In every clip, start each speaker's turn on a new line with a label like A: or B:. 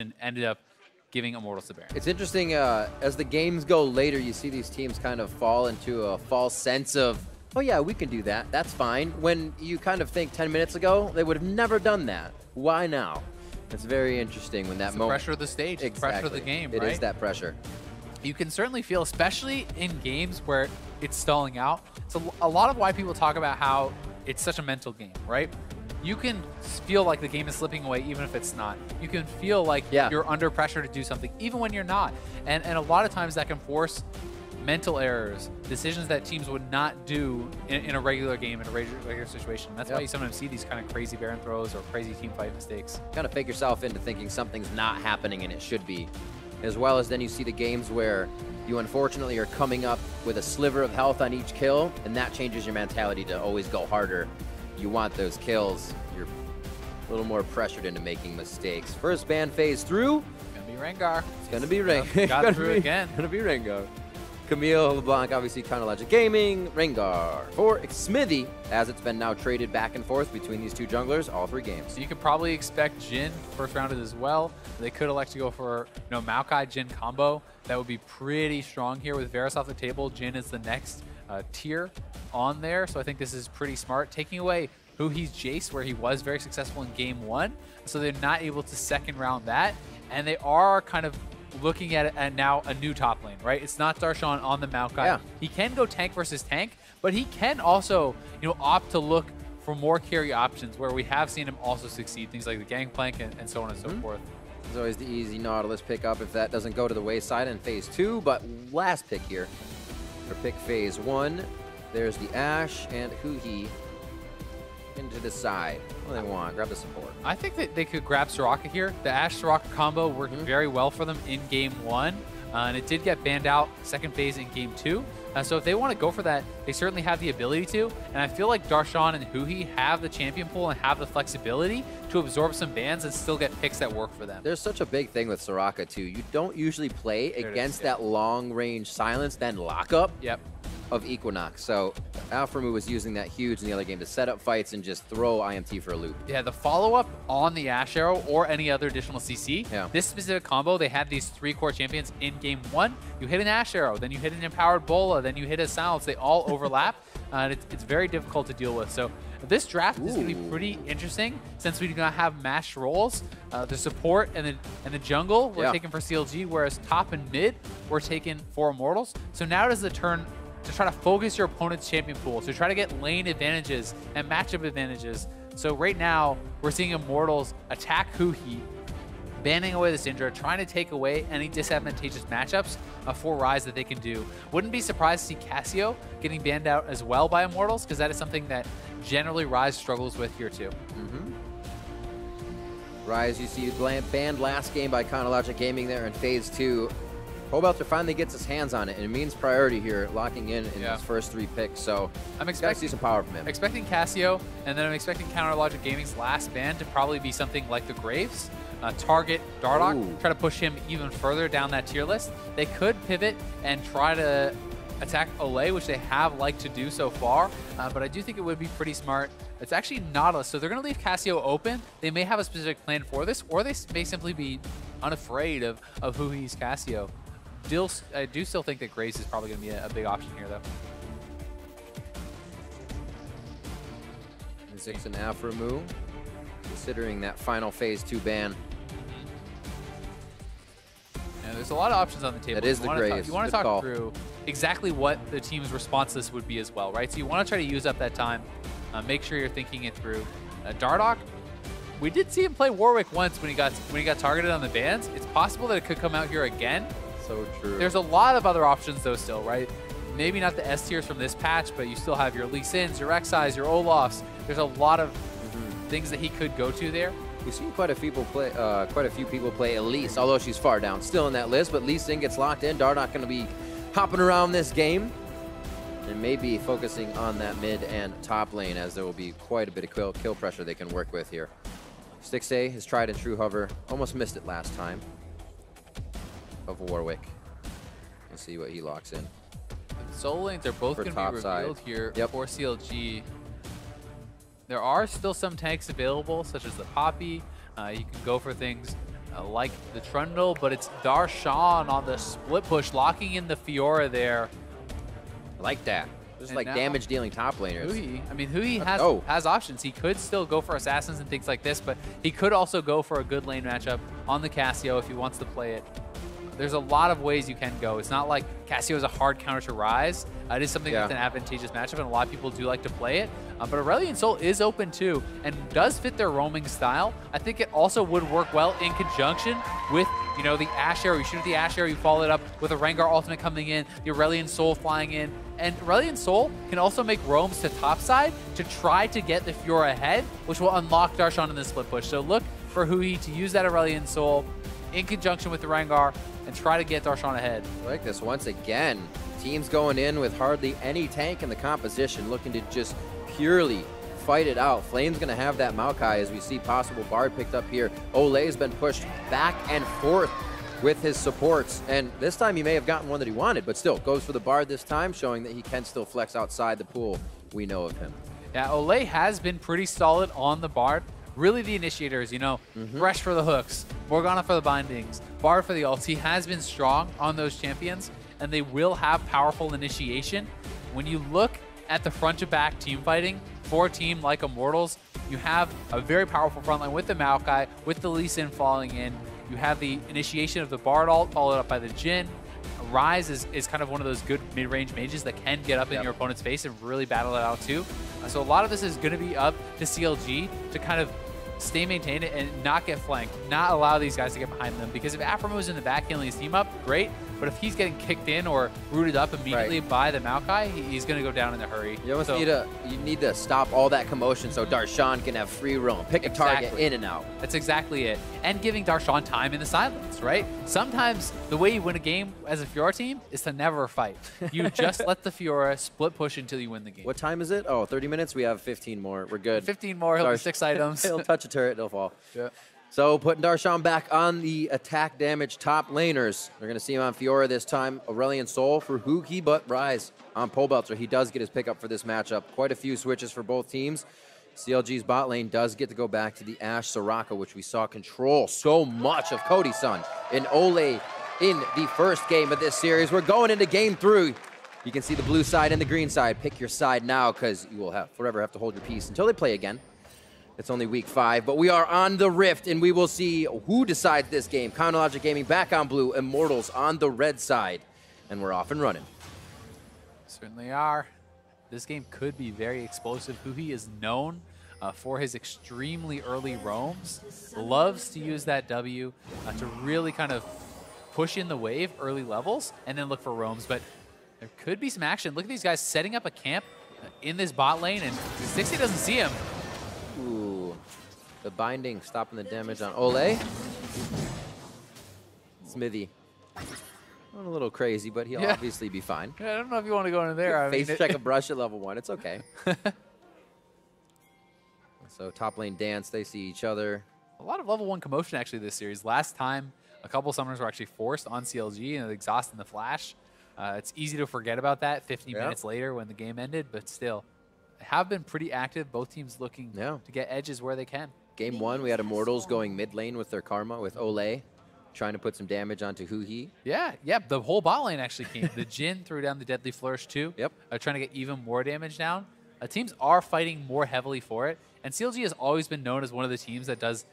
A: and ended up giving Immortals the Baron.
B: It's interesting, as the games go later, you see these teams kind of fall into a false sense of, oh yeah, we can do that, that's fine. When you kind of think 10 minutes ago, they would have never done that. Why now? It's very interesting when that
A: it's the
B: moment.
A: pressure of the stage,
B: exactly.
A: It's the pressure of the game, right?
B: It is that pressure.
A: You can certainly feel, especially in games where it's stalling out. So a lot of why people talk about how it's such a mental game, right? You can feel like the game is slipping away even if it's not. You can feel like you're under pressure to do something even when you're not. And a lot of times that can force mental errors, decisions that teams would not do in a regular game, in a regular situation. That's why you sometimes see these kind of crazy Baron throws or crazy team fight mistakes.
B: Kind of fake yourself into thinking something's not happening and it should be. As well as then you see the games where you unfortunately are coming up with a sliver of health on each kill, and that changes your mentality to always go harder. You want those kills. You're a little more pressured into making mistakes. First ban phase through.
A: It's gonna be Rengar.
B: It's gonna be Rengar.
A: Got through again.
B: Gonna be Rengar. Camille, LeBlanc, obviously Chronologic Gaming, Rengar for Smithy, as it's been now traded back and forth between these two junglers all 3 games.
A: So you could probably expect Jhin first rounded as well. They could elect to go for Maokai Jhin combo. That would be pretty strong here with Varus off the table. Jhin is the next tier on there, so I think this is pretty smart. Taking away Huhi's Jace, where he was very successful in game 1, so they're not able to second round that, and they are kind of looking at it and now a new top lane, right? It's not Darshan on the Maokai.
B: Yeah.
A: He can go tank versus tank, but he can also, opt to look for more carry options where we have seen him also succeed, things like the Gangplank and so on and so forth.
B: There's always the easy Nautilus pickup if that doesn't go to the wayside in phase 2, but last pick here for pick phase 1, there's the Ashe and Huhi into the side. What do they want? Grab the support.
A: I think that they could grab Soraka here. The Ashe Soraka combo worked very well for them in game 1, and it did get banned out second phase in game 2. So if they want to go for that, they certainly have the ability to. And I feel like Darshan and Huhi have the champion pool and have the flexibility to absorb some bans and still get picks that work for them.
B: There's such a big thing with Soraka too. You don't usually play against that long range silence, then lockup. Of Equinox. So Alphamu was using that huge in the other game to set up fights and just throw IMT for a loop.
A: Yeah, the follow-up on the Ashe Arrow or any other additional CC, this specific combo, they had these 3 core champions in game 1. You hit an Ashe Arrow, then you hit an Empowered Bola, then you hit a Silence. They all overlap, and it's very difficult to deal with. So this draft is going to be pretty interesting since we do not have mashed roles. The support and the jungle were taken for CLG, whereas top and mid were taken for Immortals. So now it is the turn to try to focus your opponent's champion pool, to try to get lane advantages and matchup advantages. So right now, we're seeing Immortals attack Huhi, banning away the Syndra, trying to take away any disadvantageous matchups for Ryze that they can do. Wouldn't be surprised to see Cassio getting banned out as well by Immortals, because that is something that generally Ryze struggles with here too.
B: Ryze, you see banned last game by Chronologic Gaming there in phase 2. Hobelter finally gets his hands on it, and it means priority here, locking in his first 3 picks. So
A: I'm
B: expecting to see some power from him.
A: Expecting Cassio, and then I'm expecting Counterlogic Gaming's last ban to probably be something like the Graves. Target Dardoch, try to push him even further down that tier list. They could pivot and try to attack Olay, which they have liked to do so far, but I do think it would be pretty smart. It's actually Nautilus, so they're going to leave Cassio open. They may have a specific plan for this, or they may simply be unafraid of Huhi's Cassio. I do still think that Grace is probably going to be a big option here, though.
B: Zix and Alphamu, considering that final phase 2 ban.
A: Yeah, there's a lot of options on the table.
B: That is the Graves.
A: You want to talk through exactly what the team's response to this would be as well, right? So you want to try to use up that time. Make sure you're thinking it through. Dardoch, we did see him play Warwick once when he got targeted on the bans. It's possible that it could come out here again.
B: So true.
A: There's a lot of other options though still, right? Maybe not the S tiers from this patch, but you still have your Lee Sins, your Rek'Sais, your Olafs. There's a lot of things that he could go to there.
B: We've seen quite a few people play Elise, although she's far down, still in that list. But Lee Sin gets locked in. Dardoch going to be hopping around this game, and maybe focusing on that mid and top lane, as there will be quite a bit of kill pressure they can work with here. Stixxay, his tried and true hover, almost missed it last time. Of Warwick. Let's see what he locks in.
A: The solo lanes are both going to be revealed here for CLG. There are still some tanks available, such as the Poppy. You can go for things like the Trundle, but it's Darshan on the split push, locking in the Fiora there.
B: I like that. Just like damage-dealing top laners.
A: Hui, I mean, Hui has options. He could still go for Assassins and things like this, but he could also go for a good lane matchup on the Cassio if he wants to play it. There's a lot of ways you can go. It's not like Cassio is a hard counter to Rise. It is something that's an advantageous matchup, and a lot of people do like to play it. But Aurelion Sol is open too, and does fit their roaming style. I think it also would work well in conjunction with, you know, the Ash Arrow. You shoot at the Ash Arrow, you follow it up with a Rengar ultimate coming in, the Aurelion Sol flying in. And Aurelion Sol can also make roams to topside to try to get the Fiora ahead, which will unlock Darshan in the split push. So look for Hui to use that Aurelion Sol in conjunction with the Rengar and try to get Darshan ahead.
B: I like this once again. Teams going in with hardly any tank in the composition, looking to just purely fight it out. Flame's going to have that Maokai as we see possible Bard picked up here. Ole's been pushed back and forth with his supports, and this time he may have gotten one that he wanted, but still goes for the Bard this time, showing that he can still flex outside the pool we know of him.
A: Yeah, Ole has been pretty solid on the Bard. Really the initiators, you know, Thresh for the hooks, Morgana for the bindings, Bard for the ults. He has been strong on those champions, and they will have powerful initiation. When you look at the front to back team fighting for a team like Immortals, you have a very powerful frontline with the Maokai, with the Lee Sin falling in. You have the initiation of the Bard ult followed up by the Jhin. Rise is kind of one of those good mid-range mages that can get up in your opponent's face and really battle it out too. So a lot of this is going to be up to CLG to kind of stay maintained and not get flanked, not allow these guys to get behind them. Because if Aphromo is in the back healing his team up, great. But if he's getting kicked in or rooted up immediately by the Maokai, he's going to go down in a hurry.
B: You almost need to stop all that commotion so Darshan can have free roam, pick a target in and out.
A: That's exactly it. And giving Darshan time in the silence, right? Sometimes the way you win a game as a Fiora team is to never fight. You just let the Fiora split push until you win the game.
B: What time is it? Oh, 30 minutes? We have 15 more. We're good.
A: 15 more. He'll have 6 items.
B: He'll touch a turret. He'll fall.
A: Yeah.
B: So putting Darshan back on the attack damage top laners. We're going to see him on Fiora this time. Aurelion Sol for Hui, but Rise on Pole Belter. He does get his pickup for this matchup. Quite a few switches for both teams. CLG's bot lane does get to go back to the Ashe Soraka, which we saw control so much of Cody's son and Ole in the first game of this series. We're going into game 3. You can see the blue side and the green side. Pick your side now because you will forever have to hold your peace until they play again. It's only week 5, but we are on the Rift, and we will see who decides this game. Chronologic Gaming back on blue, Immortals on the red side, and we're off and running.
A: Certainly are. This game could be very explosive. Hui is known for his extremely early roams. Loves to use that W to really kind of push in the wave early levels and then look for roams, but there could be some action. Look at these guys setting up a camp in this bot lane, and 60 doesn't see him.
B: Ooh, the binding stopping the damage on Ole. Smithy. A little crazy, but he'll obviously be fine.
A: Yeah, I don't know if you want to go in there.
B: Face check a brush at level 1. It's okay. So top lane dance, they see each other.
A: A lot of level 1 commotion actually this series. Last time, a couple summoners were actually forced on CLG and Exhaust and the Flash. It's easy to forget about that 50 minutes later when the game ended, but still. Have been pretty active. Both teams looking to get edges where they can.
B: Game 1, we had Immortals going mid lane with their Karma with Ole, trying to put some damage onto Hui.
A: Yeah, the whole bot lane actually came. The Jhin threw down the Deadly Flourish too. Trying to get even more damage down. Teams are fighting more heavily for it, and CLG has always been known as one of the teams that does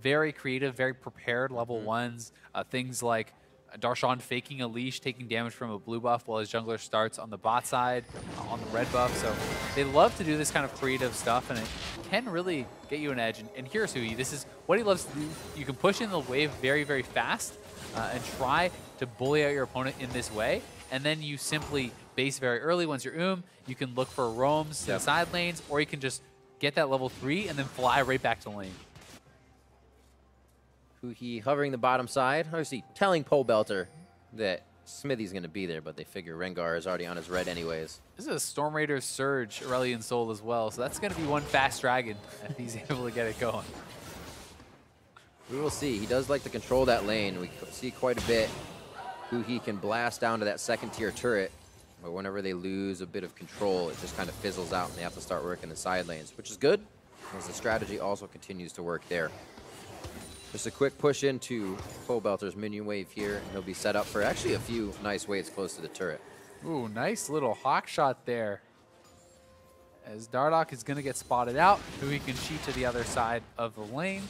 A: very creative, very prepared level 1s. Things like Darshan faking a leash, taking damage from a blue buff while his jungler starts on the bot side, on the red buff. So they love to do this kind of creative stuff, and it can really get you an edge. And here's Hui. This is what he loves to do. You can push in the wave very, very fast and try to bully out your opponent in this way. And then you simply base very early. Once you're you can look for roams to the side lanes, or you can just get that level 3 and then fly right back to lane.
B: Hui hovering the bottom side, obviously telling Pole Belter that Smithy's going to be there, but they figure Rengar is already on his red anyways.
A: This is a Storm Raider Surge Aurelion Sol as well, so that's going to be one fast dragon if he's able to get it going.
B: We will see. He does like to control that lane. We see quite a bit who he can blast down to that second tier turret, but whenever they lose a bit of control, it just kind of fizzles out and they have to start working the side lanes, which is good, as the strategy also continues to work there. Just a quick push into Pobelter's minion wave here. He'll be set up for actually a few nice waves close to the turret.
A: Ooh, nice little hawk shot there. As Dardoch is going to get spotted out, who he can shoot to the other side of the lane.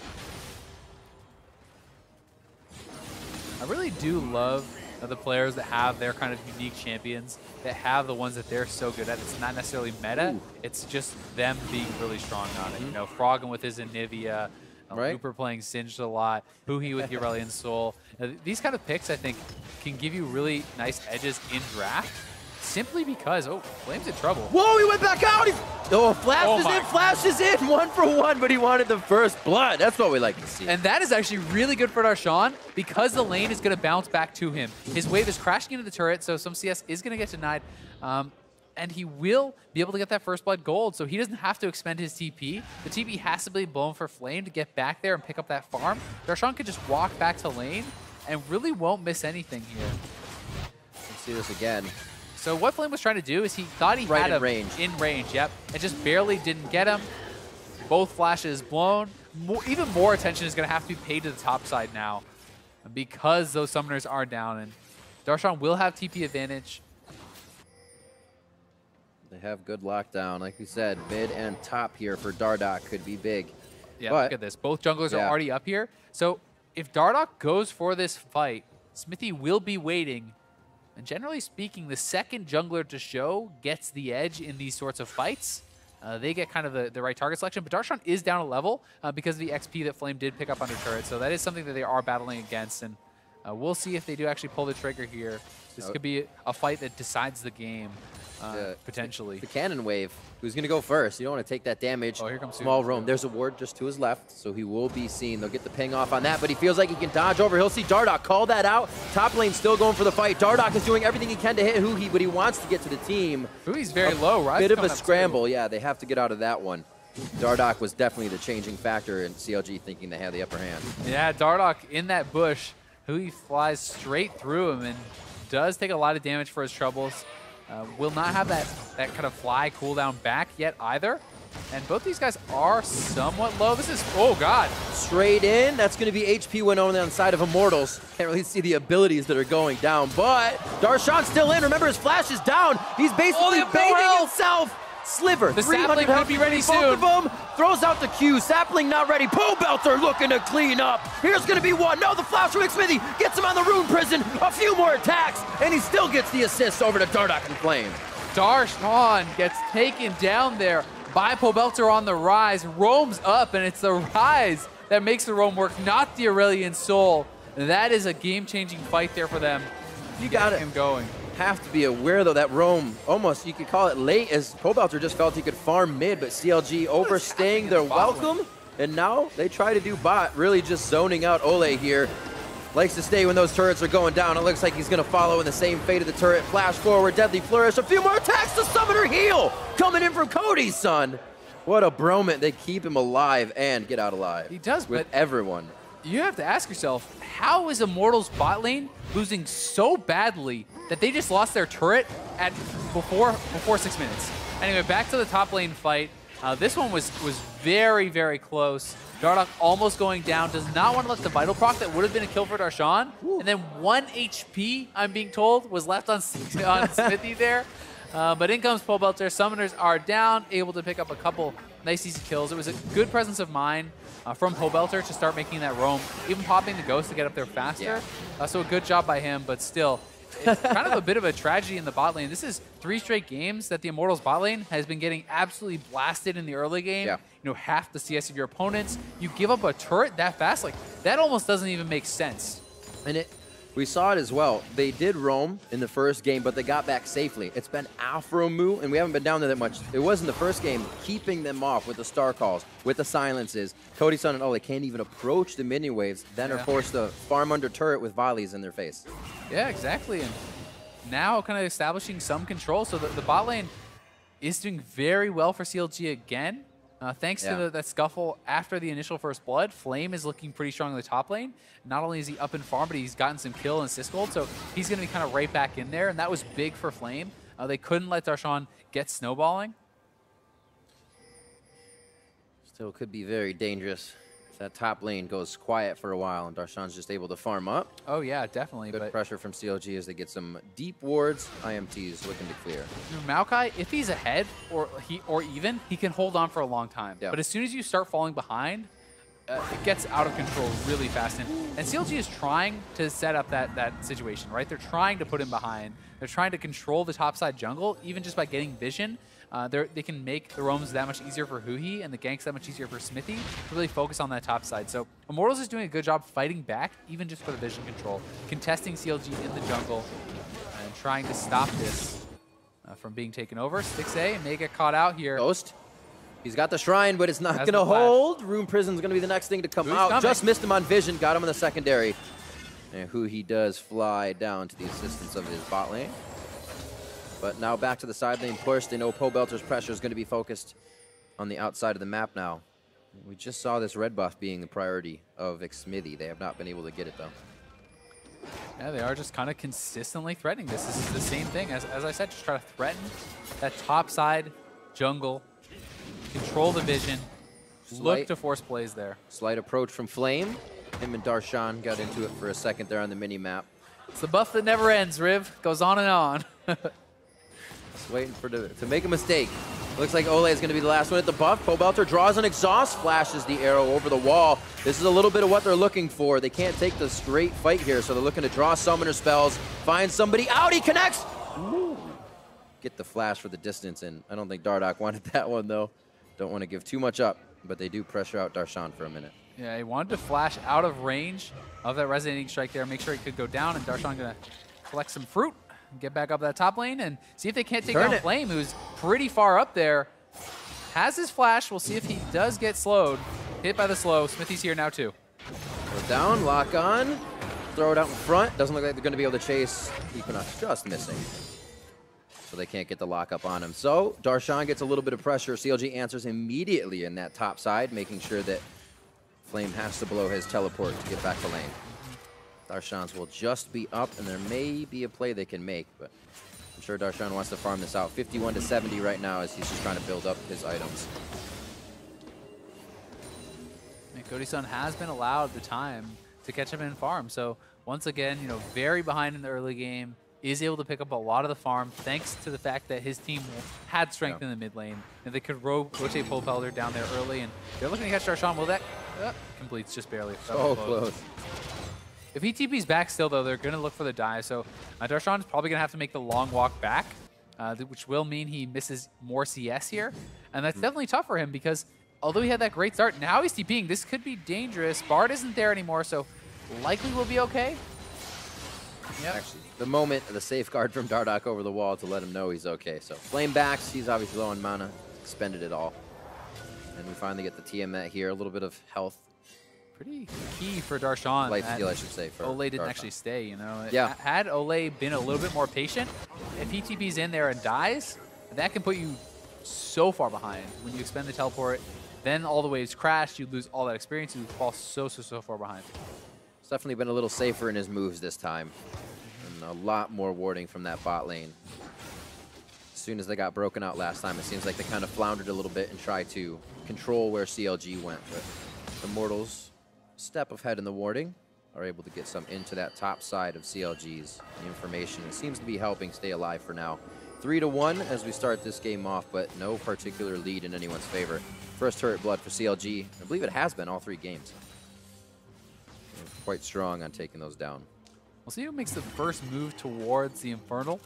A: I really do love the players that have their kind of unique champions, that have the ones that they're so good at. It's not necessarily meta, it's just them being really strong on it. You know, Froggen with his Anivia, Looper playing Singed a lot, Huhi with Aurelion Sol. These kind of picks, I think, can give you really nice edges in draft, simply because, oh, Flame's in trouble.
B: Whoa, he went back out! Flash is in, 1 for 1, but he wanted the first blood. That's what we like to see.
A: And that is actually really good for Darshan because the lane is going to bounce back to him. His wave is crashing into the turret, so some CS is going to get denied. And he will be able to get that first blood gold, so he doesn't have to expend his TP. The TP has to be blown for Flame to get back there and pick up that farm. Darshan can just walk back to lane and really won't miss anything here.
B: Let's see this again.
A: So what Flame was trying to do is he thought he had him in range, yep. It just barely didn't get him. Both flashes blown. Even more attention is going to have to be paid to the top side now because those summoners are down, and Darshan will have TP advantage.
B: They have good lockdown. Like we said, mid and top here for Dardoch could be big.
A: Yeah, look at this. Both junglers are already up here. So if Dardoch goes for this fight, Smithy will be waiting. And generally speaking, the second jungler to show gets the edge in these sorts of fights. They get kind of the right target selection. But Darshan is down a level because of the XP that Flame did pick up under turret. So that is something that they are battling against. And we'll see if they do actually pull the trigger here. This could be a fight that decides the game. Potentially.
B: The cannon wave. Who's going to go first? You don't want to take that damage.
A: Oh, here comes
B: Small roam. There's a ward just to his left, so he will be seen. They'll get the ping off on that, but he feels like he can dodge over. He'll see Dardoch call that out. Top lane still going for the fight. Dardoch is doing everything he can to hit Huhi, but he wants to get to the team.
A: Huhi's very low, right?
B: Bit of a scramble. Yeah, they have to get out of that one. Dardoch was definitely the changing factor in CLG thinking they had the upper hand.
A: Yeah, Dardoch in that bush. Huhi flies straight through him and does take a lot of damage for his troubles. Will not have that kind of fly cooldown back yet either. And both these guys are somewhat low. This is, oh God.
B: Straight in. That's going to be HP win only on the side of Immortals. Can't really see the abilities that are going down. But Darshan's still in. Remember, his flash is down. He's basically baiting himself. Sliver.
A: The Sapling could be ready soon.
B: Both of them. Throws out the Q. Sapling not ready. Pobelter looking to clean up. Here's going to be one. No, the flash from Smithy gets him on the Rune Prison. A few more attacks, and he still gets the assist over to Dardoch and Flame.
A: Darshan gets taken down there by Pobelter on the rise. Roams up, and it's the rise that makes the roam work, not the Aurelion Sol. That is a game-changing fight there for them.
B: You got him
A: going.
B: Have to be aware, though, that roam, almost, you could call it late, as Pobelter just felt he could farm mid, but CLG overstaying their welcome, and now they try to do bot, really just zoning out Ole here. Likes to stay when those turrets are going down. It looks like he's going to follow in the same fate of the turret. Flash forward, deadly flourish, a few more attacks, the summoner heal! Coming in from Cody's son. What a bromant. They keep him alive and get out alive.
A: He does,
B: with
A: but
B: everyone.
A: You have to ask yourself, how is Immortals bot lane losing so badly that they just lost their turret at before 6 minutes? Anyway, back to the top lane fight. This one was very, very close. Dardoch almost going down, does not want to let the vital proc that would have been a kill for Darshan. Ooh. And then 1 HP, I'm being told, was left on Smithy there. But in comes Pobelter. Summoners are down, able to pick up a couple nice easy kills. It was a good presence of mind from Pobelter to start making that roam, even popping the ghost to get up there faster. Yeah. So a good job by him, but still, it's kind of a bit of a tragedy in the bot lane. This is 3 straight games that the Immortals bot lane has been getting absolutely blasted in the early game. Yeah. You know, half the CS of your opponents. You give up a turret that fast, like that almost doesn't even make sense.
B: And we saw it as well. They did roam in the first game, but they got back safely. It's been Afromu, and we haven't been down there that much. It was in the first game, keeping them off with the star calls, with the silences. Cody, Sun, and Ole can't even approach the minion waves, then are forced to farm under turret with volleys in their face.
A: Yeah, exactly. And now kind of establishing some control. So the bot lane is doing very well for CLG again. Thanks to that scuffle after the initial first blood, Flame is looking pretty strong in the top lane. Not only is he up in farm, but he's gotten some kill and assist gold, so he's going to be kind of right back in there, and that was big for Flame. They couldn't let Darshan get snowballing.
B: Still could be very dangerous That top lane goes quiet for a while, and Darshan's just able to farm up.
A: Oh yeah, definitely.
B: Good pressure from CLG as they get some deep wards. IMT's looking to clear.
A: Maokai, if he's ahead or even, he can hold on for a long time.
B: Yeah.
A: But as soon as you start falling behind, it gets out of control really fast. And CLG is trying to set up that situation, right? They're trying to put him behind. They're trying to control the topside jungle, even just by getting vision. They can make the roams that much easier for Huhi and the ganks that much easier for Smithy to really focus on that top side. So Immortals is doing a good job fighting back, even just for the vision control, contesting CLG in the jungle, and trying to stop this from being taken over. 6A may get caught out here.
B: Ghost. He's got the shrine, but it's not going to hold. Rune Prison's going to be the next thing to come out. Just missed him on vision, got him in the secondary. And Huhi does fly down to the assistance of his bot lane. But now back to the side lane push. They know Pobelter's pressure is going to be focused on the outside of the map now. We just saw this red buff being the priority of Xmithy. They have not been able to get it, though.
A: Yeah, they are just kind of consistently threatening this. This is the same thing. As I said, just try to threaten that top side jungle, control the vision, look to force plays there.
B: Slight approach from Flame. Him and Darshan got into it for a second there on the mini-map.
A: It's the buff that never ends, Riv. Goes on and on.
B: Just waiting for to make a mistake. Looks like Ole is going to be the last one at the buff. Pobelter draws an exhaust, flashes the arrow over the wall. This is a little bit of what they're looking for. They can't take the straight fight here, so they're looking to draw summoner spells, find somebody out. He connects. Ooh. Get the flash for the distance, and I don't think Dardoch wanted that one, though. Don't want to give too much up, but they do pressure out Darshan for a minute.
A: Yeah, he wanted to flash out of range of that resonating strike there, make sure he could go down, and Darshan going to collect some fruit. Get back up that top lane and see if they can't take down Flame, who's pretty far up there. Has his flash. We'll see if he does get slowed. Hit by the slow. Smithy's here now too.
B: Go down, lock on, throw it out in front. Doesn't look like they're going to be able to chase Equinox, just missing. So they can't get the lock up on him. So Darshan gets a little bit of pressure. CLG answers immediately in that top side, making sure that Flame has to blow his teleport to get back to lane. Darshan's will just be up, and there may be a play they can make, but I'm sure Darshan wants to farm this out. 51 to 70 right now as he's just trying to build up his items.
A: And Cody-san has been allowed the time to catch him in farm, so once again, you know, very behind in the early game, is able to pick up a lot of the farm thanks to the fact that his team had strength in the mid lane, and they could rotate Pobelter down there early, and they're looking to catch Darshan. Will that completes just barely?
B: So close.
A: If he TP's back still, though, they're going to look for the dive. So Darshan is probably going to have to make the long walk back, which will mean he misses more CS here. And that's definitely tough for him because although he had that great start, now he's TPing. This could be dangerous. Bard isn't there anymore, so likely we'll be okay.
B: Yep. Actually, the moment of the safeguard from Dardoch over the wall to let him know he's okay. So Flame backs. He's obviously low on mana. Expended it all. And we finally get the Tiamat here. A little bit of health.
A: Pretty key for Darshan.
B: Life steal, I should say. For
A: Ole didn't
B: Darshan.
A: actually stay, you know.
B: Yeah.
A: Had Ole been a little bit more patient, if he TP's in there and dies, that can put you so far behind. When you expend the teleport, then all the waves crash, you lose all that experience, you fall so far behind.
B: It's definitely been a little safer in his moves this time. And a lot more warding from that bot lane. As soon as they got broken out last time, it seems like they kind of floundered a little bit and tried to control where CLG went. But Immortals, step ahead in the warding, are able to get some into that top side of CLG's information. It seems to be helping stay alive for now. 3-1 as we start this game off, but no particular lead in anyone's favor. First turret blood for CLG. I believe it has been all 3 games. They're quite strong on taking those down.
A: We'll see who makes the first move towards the Infernal.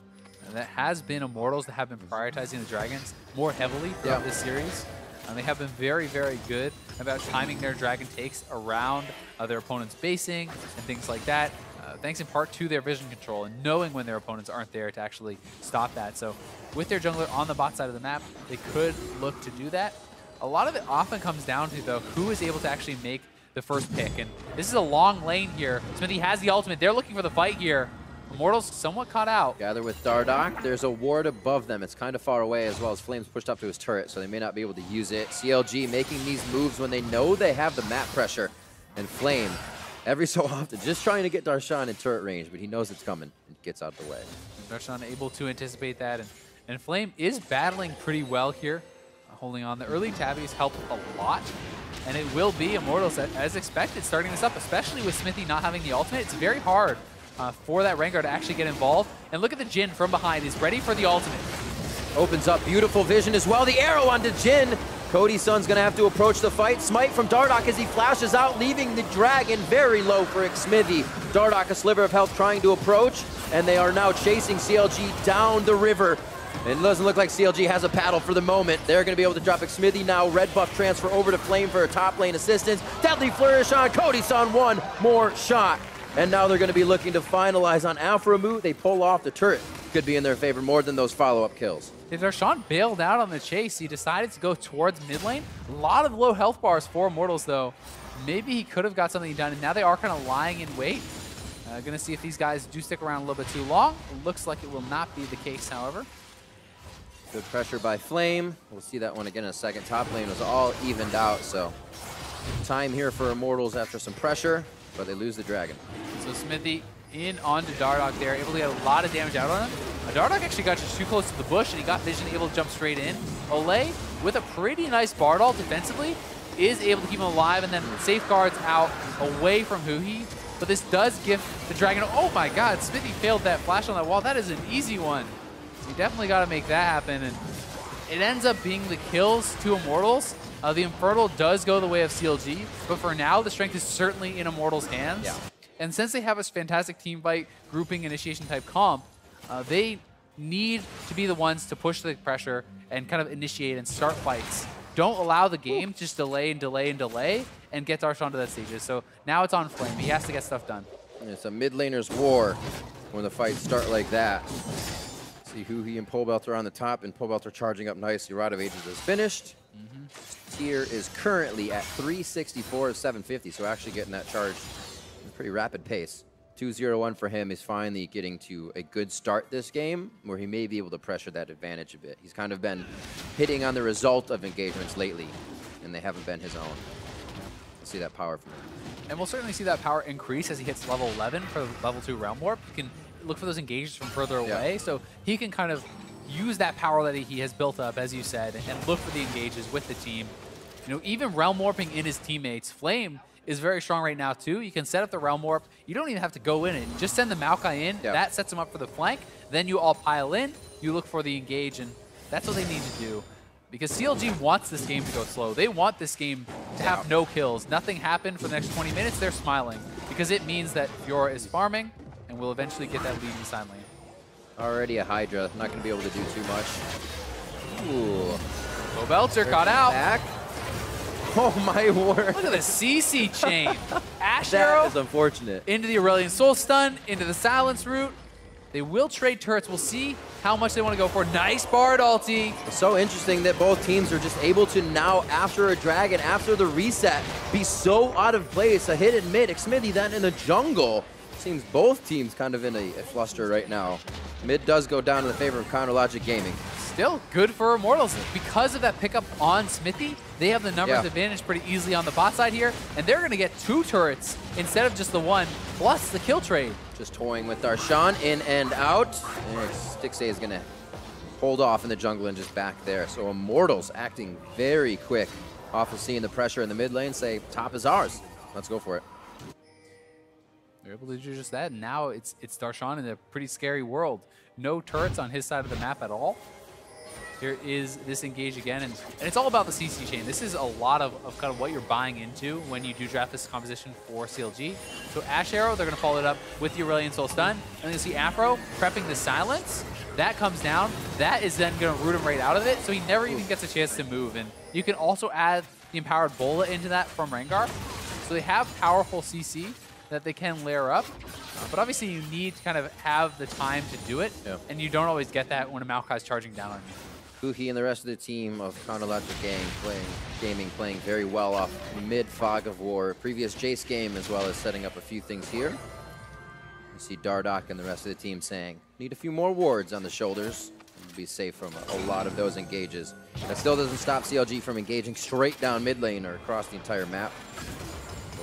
A: And that has been Immortals that have been prioritizing the Dragons more heavily throughout this series. And they have been very good about timing their Dragon takes around their opponent's basing and things like that, thanks in part to their vision control and knowing when their opponents aren't there to actually stop that. So with their jungler on the bot side of the map, they could look to do that. A lot of it often comes down to, though, who is able to actually make the first pick. And this is a long lane here. Smithy has the ultimate. They're looking for the fight here. Immortals somewhat caught out.
B: Gather with Dardoch. There's a ward above them. It's kind of far away, as well as Flames pushed up to his turret, so they may not be able to use it. CLG making these moves when they know they have the map pressure. And Flame, every so often, just trying to get Darshan in turret range, but he knows it's coming and gets out of the way.
A: Darshan able to anticipate that, and Flame is battling pretty well here, holding on. The early tabbies help a lot, and it will be Immortals as expected starting this up, especially with Smithy not having the ultimate. It's very hard for that Rengar to actually get involved. And look at the Jhin from behind. He's ready for the ultimate.
B: Opens up beautiful vision as well. The arrow onto Jhin. Cody's son's gonna have to approach the fight. Smite from Dardoch as he flashes out, leaving the dragon very low for Xmithy. Dardoch, a sliver of health, trying to approach, and they are now chasing CLG down the river. It doesn't look like CLG has a paddle for the moment. They're gonna be able to drop Xmithy now. Red buff transfer over to Flame for a top lane assistance. Deadly flourish on Cody's son, one more shot. And now they're gonna be looking to finalize on Aphromoo. They pull off the turret. Could be in their favor more than those follow-up kills.
A: If Darshan bailed out on the chase, he decided to go towards mid lane. A lot of low health bars for Immortals, though. Maybe he could have got something done, and now they are kind of lying in wait. Gonna see if these guys do stick around a little bit too long. It looks like it will not be the case, however.
B: Good pressure by Flame. We'll see that one again in a second. Top lane was all evened out, so time here for Immortals after some pressure, but they lose the dragon.
A: So Smithy in onto Dardoch there, able to get a lot of damage out on him. Dardoch actually got just too close to the bush, and he got vision, able to jump straight in. Olay, with a pretty nice Bard ult defensively, is able to keep him alive, and then safeguards out away from Huhi. But this does give the dragon, oh my god, Smithy failed that flash on that wall. That is an easy one. So you definitely got to make that happen, and it ends up being the kills to Immortals. The Infernal does go the way of CLG, but for now, the strength is certainly in Immortals' hands.
B: Yeah.
A: And since they have a fantastic team fight, grouping, initiation type comp, they need to be the ones to push the pressure and kind of initiate and start fights. Don't allow the game to just delay and delay and delay and get Darshan to that stage. So now it's on Flame. He has to get stuff done.
B: It's a mid laner's war when the fights start like that. See Huhi and Pobelter on the top, and Pobelter charging up nicely. Rod of Ages is finished. Tier is currently at 364 of 750, so actually getting that charge at a pretty rapid pace. 2-0-1 for him is finally getting to a good start this game, where he may be able to pressure that advantage a bit. He's kind of been hitting on the result of engagements lately, and they haven't been his own. We'll see that power from him.
A: And we'll certainly see that power increase as he hits level 11 for level 2 Realm Warp. You can look for those engagements from further away, so he can kind of use that power that he has built up, as you said, and look for the engages with the team. You know, even Realm Warping in his teammates. Flame is very strong right now too. You can set up the Realm Warp. You don't even have to go in it. Just send the Maokai in. Yep. That sets him up for the flank. Then you all pile in. You look for the engage, and that's what they need to do. Because CLG wants this game to go slow. They want this game to have no kills. Nothing happened for the next 20 minutes. They're smiling because it means that Fiora is farming and will eventually get that lead in side lane.
B: Already a Hydra. Not going to be able to do too much. Ooh.
A: Pobelter caught out.
B: Back. Oh my word.
A: Look at the CC chain. Ash
B: that
A: arrow
B: is unfortunate.
A: into the Aurelion Soul Stun, into the Silence Root. They will trade turrets. We'll see how much they want to go for. Nice Bard ulti.
B: It's so interesting that both teams are just able to now, after a dragon, after the reset, be so out of place. A hit in mid, Xmithy then in the jungle. Seems both teams kind of in a fluster right now. Mid does go down in the favor of Counter Logic Gaming.
A: Still good for Immortals. Because of that pickup on Smithy, they have the numbers advantage pretty easily on the bot side here, and they're going to get 2 turrets instead of just the 1, plus the kill trade.
B: Just toying with Darshan, in and out. And Stixxay is going to hold off in the jungle and just back there. So Immortals acting very quick off of seeing the pressure in the mid lane, say, top is ours. Let's go for it.
A: They're able to do just that, and now it's Darshan in a pretty scary world. No turrets on his side of the map at all. Here is this engage again, and it's all about the CC chain. This is a lot of kind of what you're buying into when you do draft this composition for CLG. So Ash Arrow, they're going to follow it up with the Aurelion Soul Stun, and you see Afro prepping the Silence. That comes down. That is then going to root him right out of it, so he never even gets a chance to move. And you can also add the Empowered Bola into that from Rengar. So they have powerful CC that they can layer up, but obviously you need to kind of have the time to do it, and you don't always get that when a Maokai's charging down on you.
B: Huhi and the rest of the team of Counter Logic Gaming playing very well off mid Fog of War. Previous Jace game, as well as setting up a few things here. You see Dardoch and the rest of the team saying, need a few more wards on the shoulders and be safe from a lot of those engages. That still doesn't stop CLG from engaging straight down mid lane or across the entire map.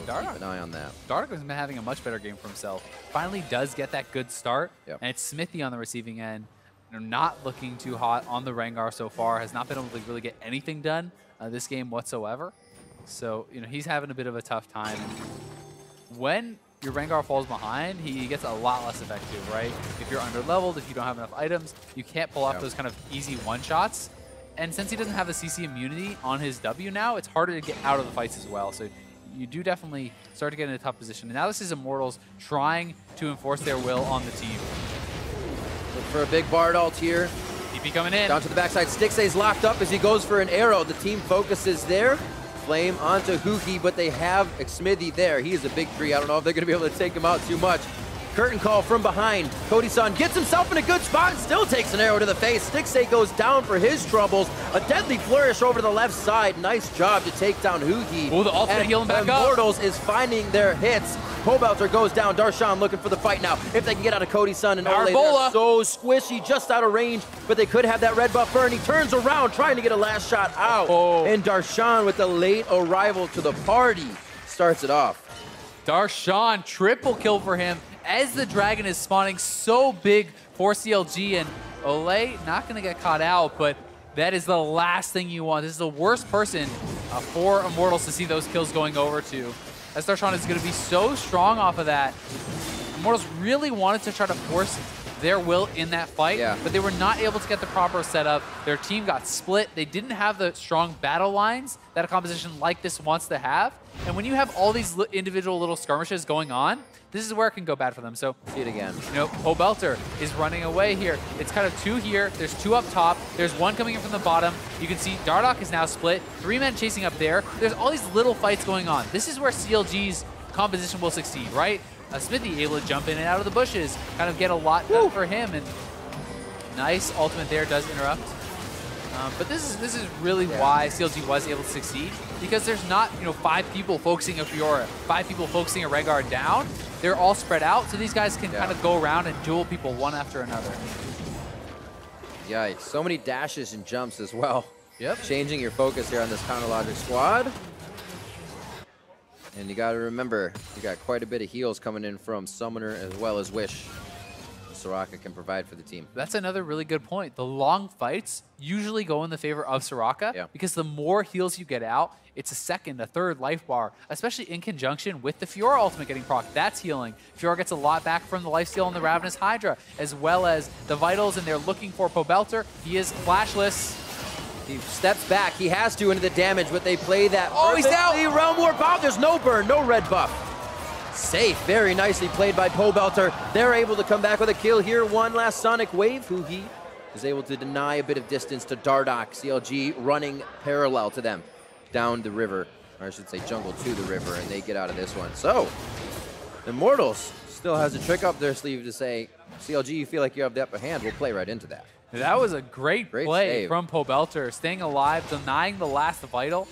B: We'll keep an eye on that.
A: Dardoch has been having a much better game for himself. Finally does get that good start, and it's Smithy on the receiving end. Not looking too hot on the Rengar so far. Has not been able to really get anything done this game whatsoever. So, you know, he's having a bit of a tough time. When your Rengar falls behind, he gets a lot less effective, right? If you're under-leveled, if you don't have enough items, you can't pull off those kind of easy one-shots. And since he doesn't have the CC immunity on his W now, it's harder to get out of the fights as well. So you do definitely start to get in a tough position. And now this is Immortals trying to enforce their will on the team.
B: Look for a big Bard ult here.
A: TP coming in.
B: Down to the backside. Stixay's locked up as he goes for an arrow. The team focuses there. Flame onto Hugi, but they have Xmithy there. He is a big tree. I don't know if they're going to be able to take him out too much. Curtain call from behind. Cody-san gets himself in a good spot and still takes an arrow to the face. Stixay goes down for his troubles. A deadly flourish over to the left side. Nice job to take down Hugi.
A: Oh, the ultimate healing back up.
B: Immortals is finding their hits. Pobelter goes down. Darshan looking for the fight now. If they can get out of Cody-san and Ole, they're so squishy, just out of range, but they could have that red buff burn. He turns around trying to get a last shot out. And Darshan with the late arrival to the party starts it off.
A: Darshan, triple kill for him as the dragon is spawning so big for CLG, and Ole not going to get caught out, but that is the last thing you want. This is the worst person for Immortals to see those kills going over to, as Darshan is going to be so strong off of that. Immortals really wanted to try to force their will in that fight, but they were not able to get the proper setup. Their team got split. They didn't have the strong battle lines that a composition like this wants to have. And when you have all these individual little skirmishes going on, this is where it can go bad for them. So,
B: see it again.
A: You know, Pobelter is running away here. It's kind of two here. There's two up top. There's one coming in from the bottom. You can see Dardoch is now split. 3 men chasing up there. There's all these little fights going on. This is where CLG's composition will succeed, right? Smithy able to jump in and out of the bushes, kind of get a lot done for him, and nice ultimate there does interrupt. But this is really why CLG was able to succeed, because there's not 5 people focusing a Fiora, 5 people focusing a Rengar down. They're all spread out, so these guys can kind of go around and duel people one after another.
B: Yikes! So many dashes and jumps as well.
A: Yep.
B: Changing your focus here on this Counter Logic squad. And you got to remember, you got quite a bit of heals coming in from Summoner as well as Wish. Soraka can provide for the team.
A: That's another really good point. The long fights usually go in the favor of Soraka because the more heals you get out, it's a second, a third life bar, especially in conjunction with the Fiora ultimate getting proc. That's healing. Fiora gets a lot back from the lifesteal on the Ravenous Hydra, as well as the vitals, and they're looking for Pobelter. He is flashless.
B: He steps back. He has to into the damage, but they play that
A: he's out!
B: Realm Warp out. There's no burn, no red buff. Safe. Very nicely played by Pobelter. They're able to come back with a kill here. One last Sonic Wave. Hugi is able to deny a bit of distance to Dardoch. CLG running parallel to them down the river, or I should say jungle to the river, and they get out of this one. So, Immortals still has a trick up their sleeve to say, CLG, you feel like you have the upper hand. We'll play right into that.
A: That was a great play
B: save
A: from Pobelter, staying alive, denying the last vital,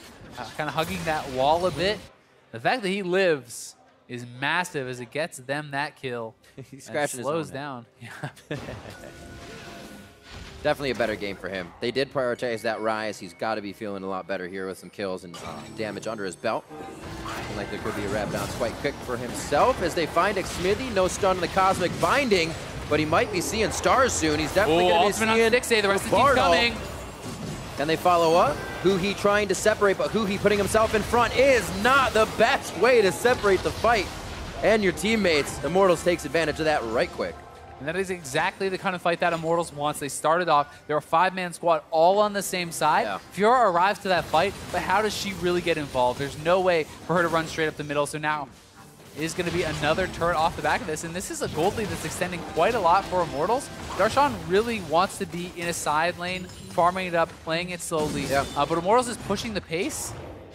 A: kind of hugging that wall a bit. The fact that he lives is massive as it gets them that kill.
B: He's scratching his
A: slows down.
B: Definitely a better game for him. They did prioritize that Rise. He's got to be feeling a lot better here with some kills and damage under his belt. Looking like there could be a wrap down quite quick for himself as they find Xmithy. No stun on the Cosmic Binding, but he might be seeing stars soon. He's definitely going to be seeing
A: Stixay. The rest of the team's coming.
B: Can they follow up? Hugi trying to separate, but Hugi putting himself in front is not the best way to separate the fight and your teammates. Immortals takes advantage of that right quick.
A: And that is exactly the kind of fight that Immortals wants. They started off, they're a 5-man squad all on the same side. Fiora arrives to that fight, but how does she really get involved? There's no way for her to run straight up the middle, so now is going to be another turret off the back of this, and this is a gold lead that's extending quite a lot for Immortals. Darshan really wants to be in a side lane, farming it up, playing it slowly, but Immortals is pushing the pace,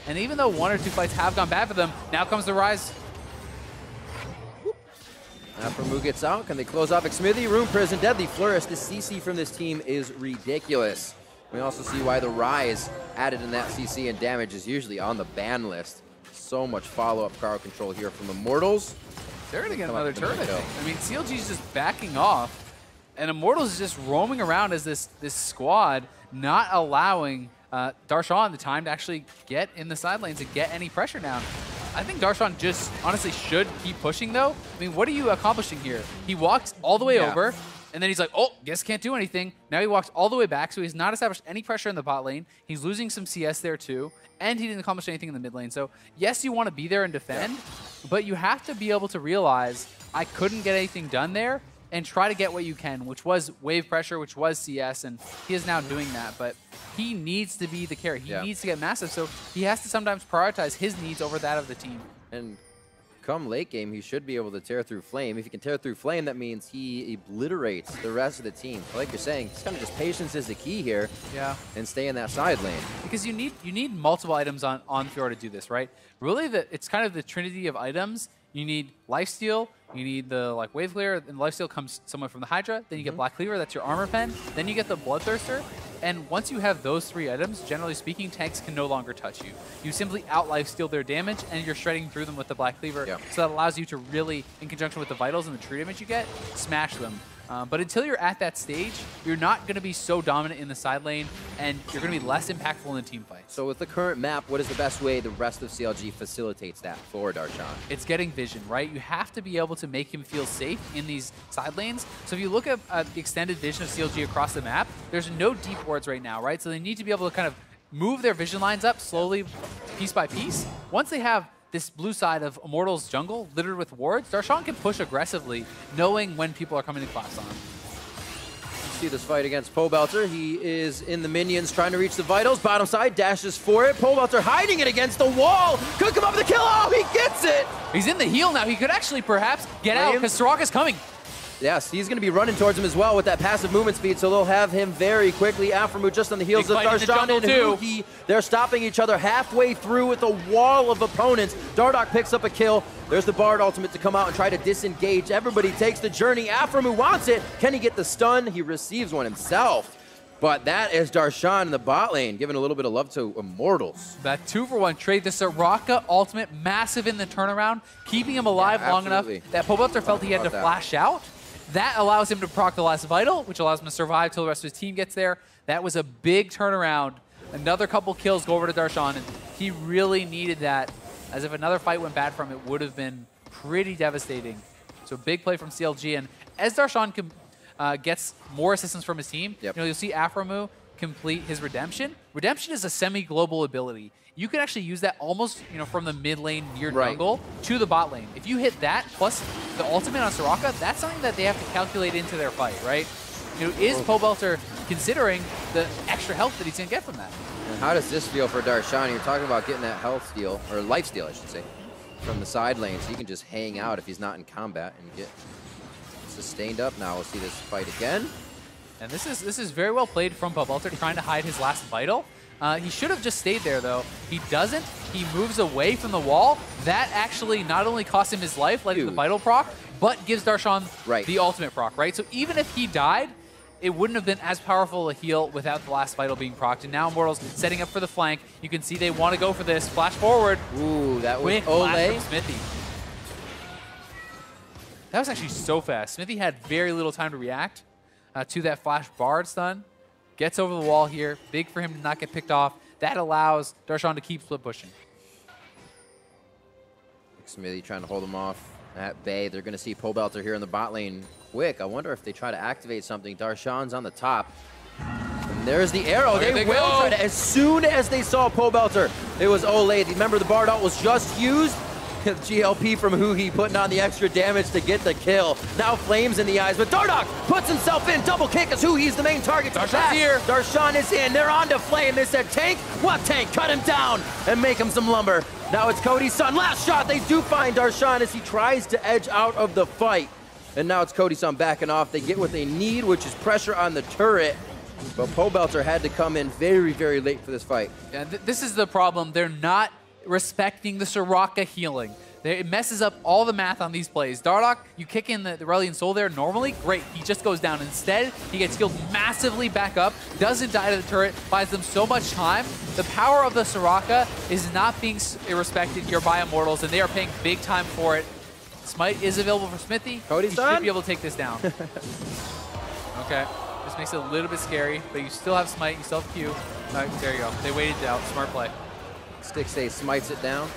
A: and even though 1 or 2 fights have gone bad for them, now comes the Rise.
B: After Mu gets out, can they close off Xmithy? Rune Prison, Deadly Flourish. The CC from this team is ridiculous. We also see why the Rise added in that CC and damage is usually on the ban list. So much follow-up crowd control here from Immortals.
A: They're going to get another turret, I think. I mean, CLG's just backing off, and Immortals is just roaming around as this squad, not allowing Darshan the time to actually get in the side lanes and get any pressure down. I think Darshan just honestly should keep pushing, though. I mean, what are you accomplishing here? He walks all the way over, and And then he's like, oh, guess can't do anything. Now he walks all the way back, so he's not established any pressure in the bot lane. He's losing some CS there too, and he didn't accomplish anything in the mid lane. So yes, you want to be there and defend, but you have to be able to realize I couldn't get anything done there and try to get what you can, which was wave pressure, which was CS, and he is now doing that. But he needs to be the carry. He needs to get massive, so he has to sometimes prioritize his needs over that of the team.
B: And come late game, he should be able to tear through Flame. If he can tear through Flame, that means he obliterates the rest of the team. Like you're saying, it's kind of just patience is the key here.
A: Yeah.
B: And stay in that side lane.
A: Because you need multiple items on Fiora to do this, right? Really, it's kind of the trinity of items. You need lifesteal, you need the wave clear, and lifesteal comes somewhere from the Hydra. Then you get Black Cleaver, that's your armor pen. Then you get the Bloodthirster. And once you have those 3 items, generally speaking, tanks can no longer touch you. You simply out-lifesteal their damage, and you're shredding through them with the Black Cleaver. Yeah. So that allows you to really, in conjunction with the Vitals and the true damage you get, smash them. But until you're at that stage, you're not going to be so dominant in the side lane, and you're going to be less impactful in the team fights.
B: So with the current map, what is the best way the rest of CLG facilitates that for Darshan?
A: It's getting vision, right? You have to be able to make him feel safe in these side lanes. So if you look at the extended vision of CLG across the map, there's no deep wards right now, right? So they need to be able to kind of move their vision lines up slowly, piece by piece. Once they have this blue side of Immortals jungle littered with wards, Darshan can push aggressively, knowing when people are coming to collapse on him.
B: See this fight against Pobelter. He is in the minions trying to reach the Vitals. Bottom side, dashes for it. Pobelter hiding it against the wall. Could come up with a kill. Oh, he gets it.
A: He's in the heal now. He could actually perhaps get out because Soraka's coming.
B: Yes, he's going to be running towards him as well with that passive movement speed, so they'll have him very quickly. Aphromoo just on the heels of Darshan and Huhi. They're stopping each other halfway through with a wall of opponents. Dardoch picks up a kill. There's the Bard ultimate to come out and try to disengage. Everybody takes the journey. Aphromoo wants it. Can he get the stun? He receives one himself. But that is Darshan in the bot lane, giving a little bit of love to Immortals.
A: That 2-for-1 trade, the Soraka ultimate, massive in the turnaround, keeping him alive long enough that Pobelter felt he had to flash out. That allows him to proc the last Vital, which allows him to survive till the rest of his team gets there. That was a big turnaround. Another couple kills go over to Darshan, and he really needed that. As if another fight went bad for him, it would have been pretty devastating. So big play from CLG, and as Darshan gets more assistance from his team, you'll see Aphromoo complete his Redemption. Redemption is a semi-global ability. You can actually use that almost, from the mid lane near jungle to the bot lane. If you hit that plus the ultimate on Soraka, that's something that they have to calculate into their fight, right? Is Pobelter considering the extra health that he's going to get from that?
B: And how does this feel for Darshan? You're talking about getting that health steal, or life steal, I should say, from the side lane, so he can just hang out if he's not in combat and get sustained up. Now we'll see this fight again.
A: And this is very well played from Pobelter, trying to hide his last Vital. He should have just stayed there, though. He doesn't. He moves away from the wall. That actually not only cost him his life, like the Vital proc, but gives Darshan the ultimate proc, right? So even if he died, it wouldn't have been as powerful a heal without the last Vital being procced. And now Immortals setting up for the flank. You can see they want to go for this. Flash forward.
B: Ooh, that was Ole.
A: Smithy. That was actually so fast. Smithy had very little time to react to that flash Bard stun. Gets over the wall here. Big for him to not get picked off. That allows Darshan to keep split pushing.
B: Smithy trying to hold him off at bay. They're going to see Pobelter here in the bot lane quick. I wonder if they try to activate something. Darshan's on the top. And there's the arrow. They will try to, as soon as they saw Pobelter, it was Ole. Remember, the Bard ult was just used. GLP from Huhi putting on the extra damage to get the kill. Now flames in the eyes, but Dardoch puts himself in. Double kick as Huhi's the main target.
A: Darshan's here.
B: Darshan is in. They're on to Flame. They said, tank? What tank? Cut him down and make him some lumber. Now it's Cody's son. Last shot. They do find Darshan as he tries to edge out of the fight. And now it's Cody's son backing off. They get what they need, which is pressure on the turret. But Pobelter had to come in very, very late for this fight.
A: Yeah, this is the problem. They're not respecting the Soraka healing. It messes up all the math on these plays. Dardoch, you kick in the Aurelion Soul there normally, great. He just goes down. Instead, he gets healed massively back up, doesn't die to the turret, buys them so much time. The power of the Soraka is not being respected here by Immortals, and they are paying big time for it. Smite is available for Smithy.
B: Cody's done.
A: He should be able to take this down. Okay. This makes it a little bit scary, but you still have Smite, you still have Q. There you go. They waited it out. Smart play.
B: Stick smites it down.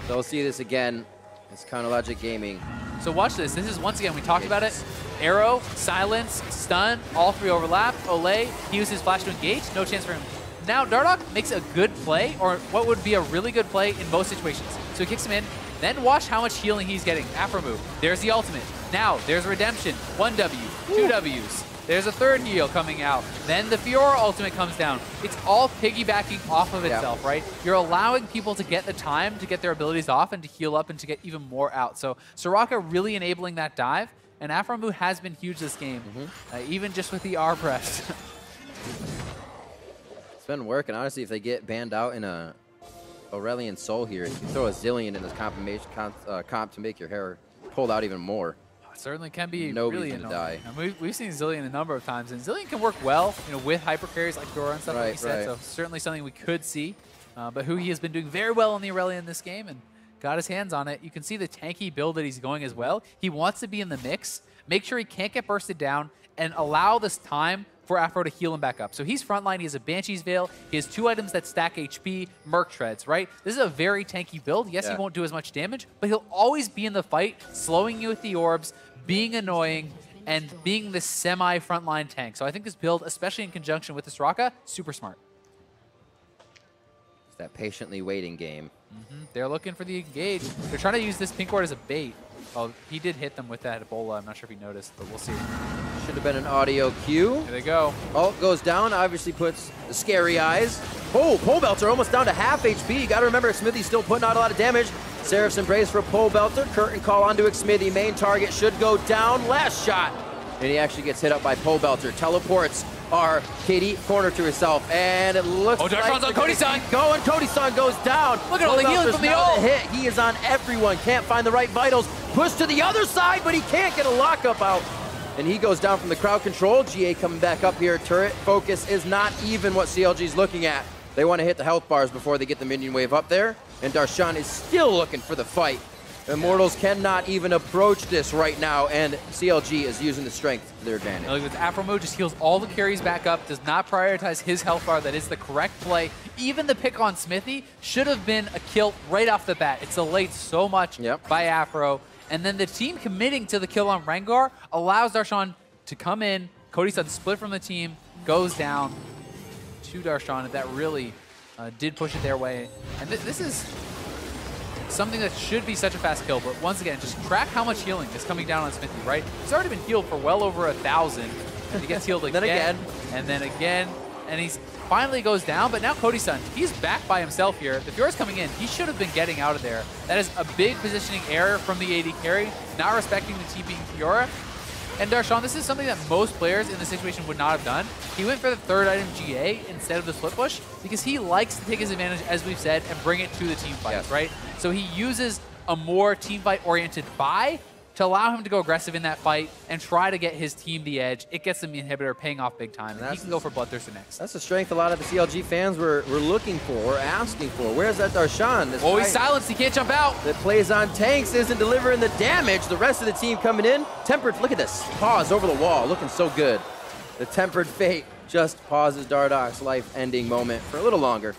B: So we'll see this again. It's kind of Logic Gaming.
A: So watch this. This is, once again, we talked about it. Arrow, silence, stun, all three overlap. Olay, he uses his flash to engage. No chance for him. Now, Dardoch makes a good play, or what would be a really good play in most situations. So he kicks him in. Then watch how much healing he's getting. Afro move. There's the ultimate. Now, there's Redemption. 1W, 2 Ws. There's a third heal coming out. Then the Fiora ultimate comes down. It's all piggybacking off of itself, right? You're allowing people to get the time to get their abilities off and to heal up and to get even more out. So Soraka really enabling that dive. And Afromu has been huge this game, even just with the R press.
B: It's been working. Honestly, if they get banned out in a Aurelion Soul here, you can throw a Zillion in this comp to make your hair pulled out even more.
A: Certainly can be
B: Nobody's
A: really
B: gonna
A: annoying.
B: die.
A: And we've seen Zillion a number of times, and Zillion can work well, with hyper carries like Dora and stuff like you said. So certainly something we could see. But he has been doing very well in the Aurelion in this game and got his hands on it. You can see the tanky build that he's going as well. He wants to be in the mix, make sure he can't get bursted down, and allow this time for Afro to heal him back up. So he's frontline. He has a Banshee's Veil. He has 2 items that stack HP, Merc Treads, right? This is a very tanky build. Yes, he won't do as much damage, but he'll always be in the fight, slowing you with the orbs, being annoying, and being this semi-frontline tank. So I think this build, especially in conjunction with the Soraka, super smart.
B: It's that patiently waiting game.
A: They're looking for the engage. They're trying to use this pink ward as a bait. Oh, he did hit them with that Ebola. I'm not sure if he noticed, but we'll see.
B: Should have been an audio cue.
A: Here they go.
B: Ult goes down, obviously puts the scary eyes. Oh, Pole Belter almost down to half HP. You got to remember, Smithy's still putting out a lot of damage. Seraph's Embrace for Pole Belter. Curtain call onto Smithy. Main target should go down. Last shot. And he actually gets hit up by Pole Belter. Teleports our Katie corner to herself. And it looks like
A: Darshan's on Cody-san.
B: Going. Cody-san goes down.
A: Look at all the healing from the ult.
B: Hit. He is on everyone. Can't find the right vitals. Push to the other side, but he can't get a lockup out. And he goes down from the crowd control. GA coming back up here. Turret focus is not even what CLG's looking at. They want to hit the health bars before they get the minion wave up there. And Darshan is still looking for the fight. Immortals cannot even approach this right now, and CLG is using the strength to their advantage.
A: Look, this Afro mode just heals all the carries back up, does not prioritize his health bar. That is the correct play. Even the pick on Smithy should have been a kill right off the bat. It's delayed so much by Afro. And then the team committing to the kill on Rengar allows Darshan to come in. Cody-san split from the team, goes down to Darshan, and that really did push it their way. And this is something that should be such a fast kill, but once again, just track how much healing is coming down on Smithy, right? He's already been healed for well over 1,000. He gets healed again, and then again, and he's finally goes down, but now Cody-san, he's back by himself here. The Fiora's coming in. He should have been getting out of there. That is a big positioning error from the AD carry, not respecting the TP Fiora. And Darshan, this is something that most players in this situation would not have done. He went for the third item GA instead of the split push because he likes to take his advantage, as we've said, and bring it to the team fights, right? So he uses a more team fight oriented buy to allow him to go aggressive in that fight and try to get his team the edge. It gets him the inhibitor paying off big time, and he can go for Bloodthirster next.
B: That's the strength a lot of the CLG fans were looking for, or asking for. Where's that Darshan?
A: Oh, he's silenced. He can't jump out.
B: That plays on tanks, isn't delivering the damage. The rest of the team coming in. Tempered, look at this. Pause over the wall, looking so good. The Tempered Fate just pauses Dardoch's life-ending moment for a little longer,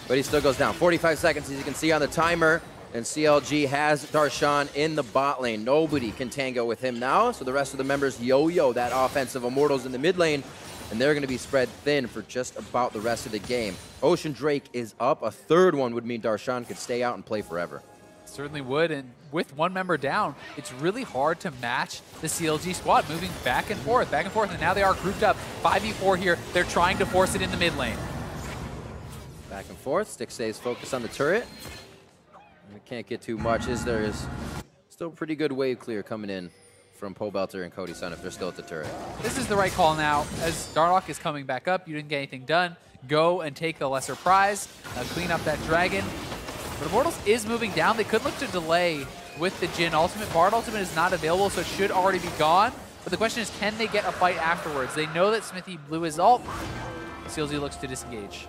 B: but he still goes down. 45 seconds, as you can see on the timer. And CLG has Darshan in the bot lane. Nobody can tango with him now, so the rest of the members yo-yo that offensive Immortals in the mid lane, and they're going to be spread thin for just about the rest of the game. Ocean Drake is up. A third one would mean Darshan could stay out and play forever.
A: Certainly would, and with one member down, it's really hard to match the CLG squad, moving back and forth, and now they are grouped up. 5v4 here. They're trying to force it in the mid lane.
B: Back and forth. Stick stays focused on the turret. We can't get too much, as there is still pretty good wave clear coming in from Pole Belter and Cody-san if they're still at the turret.
A: This is the right call now. As Dardoch is coming back up, you didn't get anything done. Go and take the lesser prize, clean up that dragon. But Immortals is moving down. They could look to delay with the Jhin ultimate. Bard ultimate is not available, so it should already be gone. But the question is, can they get a fight afterwards? They know that Smithy blew his ult. CLG looks to disengage.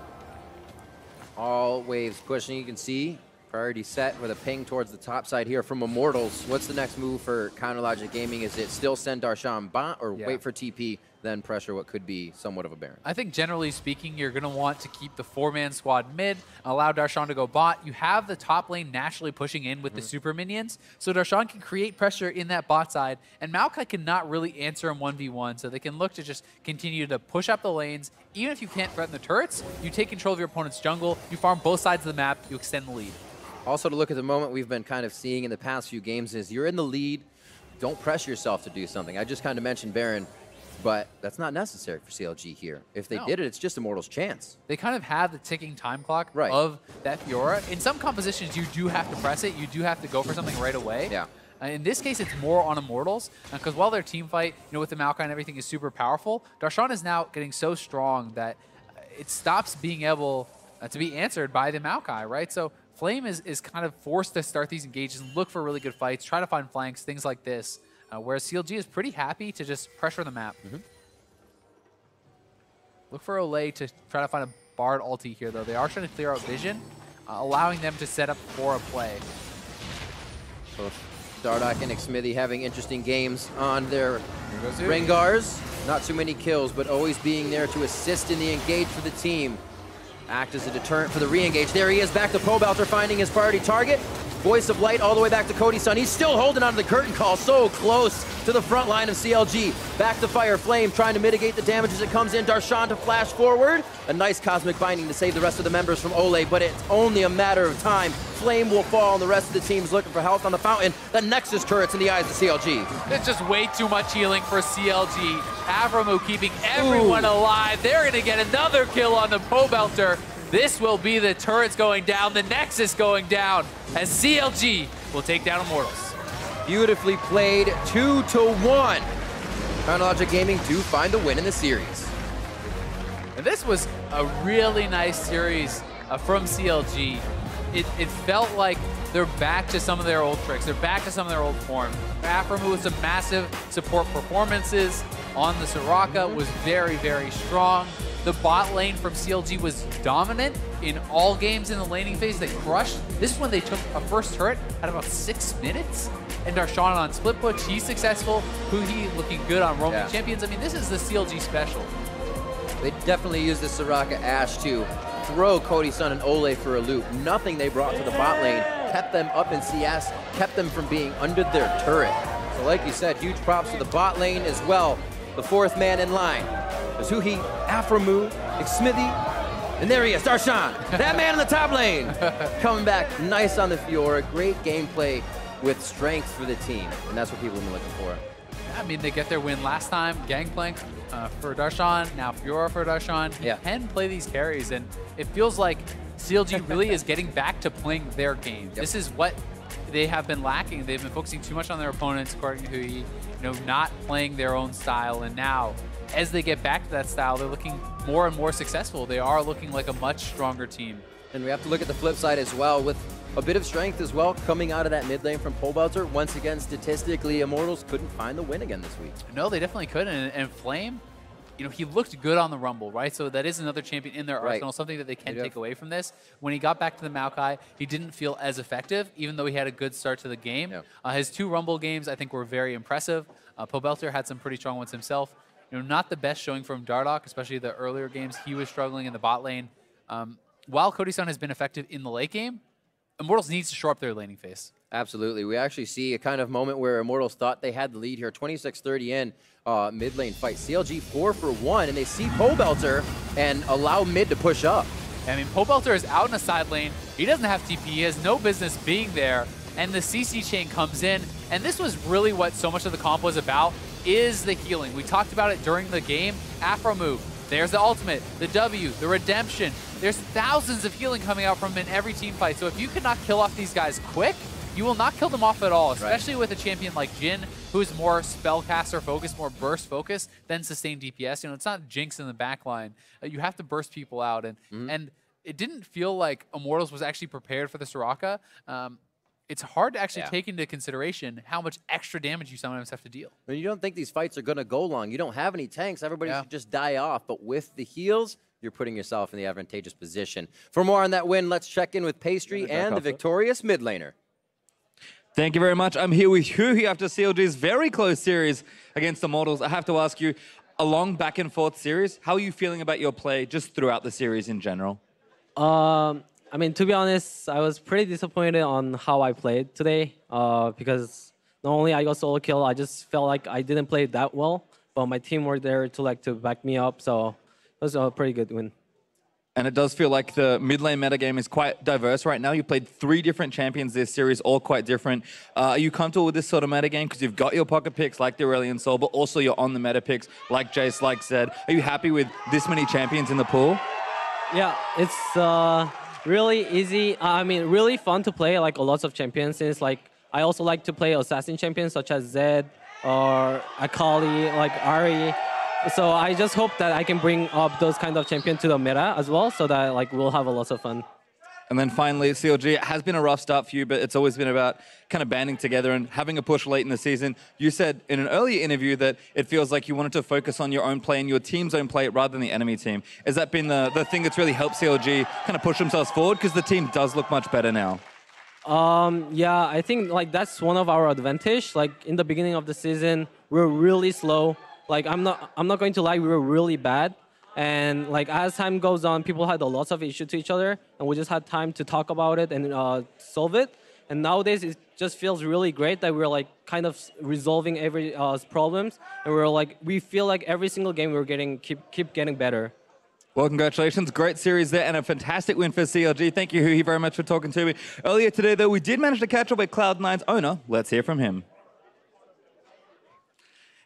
B: All waves pushing, you can see. Priority set with a ping towards the top side here from Immortals. What's the next move for Counter Logic Gaming? Is it still send Darshan bot or wait for TP? then pressure what could be somewhat of a Baron.
A: I think generally speaking, you're going to want to keep the 4-man squad mid, allow Darshan to go bot. You have the top lane naturally pushing in with the super minions, so Darshan can create pressure in that bot side, and Maokai cannot really answer him 1v1, so they can look to just continue to push up the lanes. Even if you can't threaten the turrets, you take control of your opponent's jungle, you farm both sides of the map, you extend the lead.
B: Also, to look at the moment we've been kind of seeing in the past few games is you're in the lead, don't press yourself to do something. I just kind of mentioned Baron, but that's not necessary for CLG here. If they did it, it's just Immortals' chance.
A: They kind of have the ticking time clock of that Fiora. In some compositions, you do have to press it. You do have to go for something right away.
B: Yeah.
A: In this case, it's more on Immortals, because while their team fight, with the Maokai and everything is super powerful, Darshan is now getting so strong that it stops being able to be answered by the Maokai, right? So Flame is kind of forced to start these engages and look for really good fights, try to find flanks, things like this. Whereas CLG is pretty happy to just pressure the map. Look for Olay to try to find a Bard ulti here, though. They are trying to clear out vision, allowing them to set up for a play.
B: Both Dardoch and Xmithy having interesting games on their Rengars. Not too many kills, but always being there to assist in the engage for the team. Act as a deterrent for the re-engage. There he is, back to Pobelter, finding his priority target. Voice of Light all the way back to Cody Sun. He's still holding on to the curtain call, so close to the front line of CLG. Back to Fire Flame, trying to mitigate the damage as it comes in. Darshan to flash forward. A nice Cosmic Binding to save the rest of the members from Olay, but it's only a matter of time. Flame will fall, and the rest of the team's looking for health on the fountain. The Nexus turrets in the eyes of CLG.
A: It's just way too much healing for CLG. Avramu keeping everyone alive. They're going to get another kill on the Pobelter. This will be the turrets going down, the Nexus going down, as CLG will take down Immortals.
B: Beautifully played, 2-1. Chronologic Gaming do find the win in the series.
A: And this was a really nice series from CLG. It felt like they're back to some of their old tricks. They're back to some of their old form. Aframu with some massive support performances on the Soraka was very, very strong. The bot lane from CLG was dominant in all games in the laning phase. They crushed. This is when they took a first turret at about 6 minutes. And Darshan on split push, he's successful. Huhi looking good on roaming champions. I mean, this is the CLG special.
B: They definitely used the Soraka Ashe to throw Cody Sun and Olay for a loop. Nothing they brought to the bot lane kept them up in CS, kept them from being under their turret. So like you said, huge props to the bot lane as well. The fourth man in line. There's Huhi, Aframu, Xmithy, and there he is, Darshan, that man in the top lane. Coming back nice on the Fiora, great gameplay with strength for the team, and that's what people have been looking for.
A: I mean, they get their win last time, Gangplank for Darshan, now Fiora for Darshan. He can play these carries, and it feels like CLG really is getting back to playing their game. This is what they have been lacking. They've been focusing too much on their opponents, according to Huhi, not playing their own style, and now, as they get back to that style, they're looking more and more successful. They are looking like a much stronger team.
B: And we have to look at the flip side as well, with a bit of strength as well coming out of that mid lane from Pobelter. Once again, statistically, Immortals couldn't find the win again this week.
A: No, they definitely couldn't. And Flame, he looked good on the Rumble, right? So that is another champion in their arsenal, something that they can take away from this. When he got back to the Maokai, he didn't feel as effective, even though he had a good start to the game. His 2 Rumble games, I think, were very impressive. Pobelter had some pretty strong ones himself. Not the best showing from Dardoch, especially the earlier games. He was struggling in the bot lane. While Cody Sun has been effective in the late game, Immortals needs to shore up their laning phase.
B: Absolutely. We actually see a kind of moment where Immortals thought they had the lead here. 26-30 in mid lane fight. CLG 4 for 1, and they see Pobelter and allow mid to push up.
A: I mean, Pobelter is out in the side lane. He doesn't have TP. He has no business being there. And the CC chain comes in. And this was really what so much of the comp was about, is the healing. We talked about it during the game. Aframu, there's the ultimate, the W, the redemption. There's thousands of healing coming out from him in every team fight. So if you cannot kill off these guys quick, you will not kill them off at all, especially with a champion like Jhin, who is more spellcaster focused, more burst focused than sustained DPS. It's not Jinx in the backline. You have to burst people out. And it didn't feel like Immortals was actually prepared for the Soraka. It's hard to actually take into consideration how much extra damage you sometimes have to deal.
B: When you don't think these fights are going to go long, you don't have any tanks, everybody should just die off. But with the heals, you're putting yourself in the advantageous position. For more on that win, let's check in with Pastry and the victorious mid laner.
C: Thank you very much. I'm here with Huhi after CLG's very close series against the Immortals. I have to ask you, a long back and forth series. How are you feeling about your play just throughout the series in general?
D: I mean, to be honest, I was pretty disappointed on how I played today because not only I got solo kill, I just felt like I didn't play that well, but my team were there to back me up, so it was a pretty good win.
C: And it does feel like the mid lane metagame is quite diverse right now. You played 3 different champions this series, all quite different. Are you comfortable with this sort of metagame? Because you've got your pocket picks like the Aurelion Sol, but also you're on the meta picks like Jace, like Zed. Are you happy with this many champions in the pool?
D: Yeah, it's really easy. I mean, really fun to play like lots of champions. Since like I also like to play assassin champions such as Zed or Akali, like Ari. So I just hope that I can bring up those kind of champions to the meta as well, so that like we'll have a lot of fun.
C: And then finally, CLG, it has been a rough start for you, but it's always been about kind of banding together and having a push late in the season. You said in an earlier interview that it feels like you wanted to focus on your own play and your team's own play rather than the enemy team. Has that been the thing that's really helped CLG kind of push themselves forward? Because the team does look much better now.
D: Yeah, I think like that's one of our advantage. Like in the beginning of the season, we're really slow. Like I'm not going to lie, we were really bad. And like as time goes on, people had a lot of issues to each other, and we just had time to talk about it and solve it. And nowadays, it just feels really great that we're like kind of resolving every problems, and we feel like every single game we're keep getting better.
C: Well, congratulations. Great series there and a fantastic win for CLG. Thank you, Huhi, very much for talking to me. Earlier today, though, we did manage to catch up with Cloud9's owner. Let's hear from him.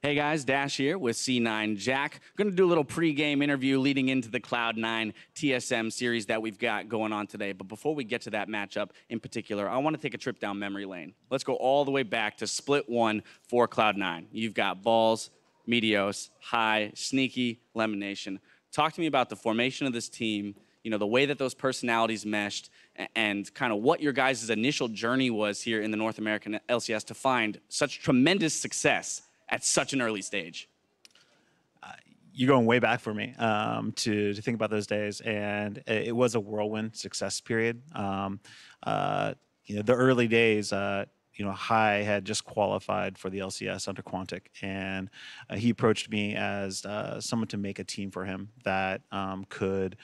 E: Hey guys, Dash here with C9 Jack. Going to do a little pre-game interview leading into the Cloud9 TSM series that we've got going on today. But before we get to that matchup in particular, I want to take a trip down memory lane. Let's go all the way back to Split 1 for Cloud9. You've got Balls, Meteos, High, Sneaky, Lemonation. Talk to me about the formation of this team, you know, the way that those personalities meshed, and kind of what your guys' initial journey was here in the North American LCS to find such tremendous success at such an early stage.
F: You're going way back for me to think about those days, and it was a whirlwind success period. You know, the early days, you know, High had just qualified for the LCS under Quantic, and he approached me as someone to make a team for him that could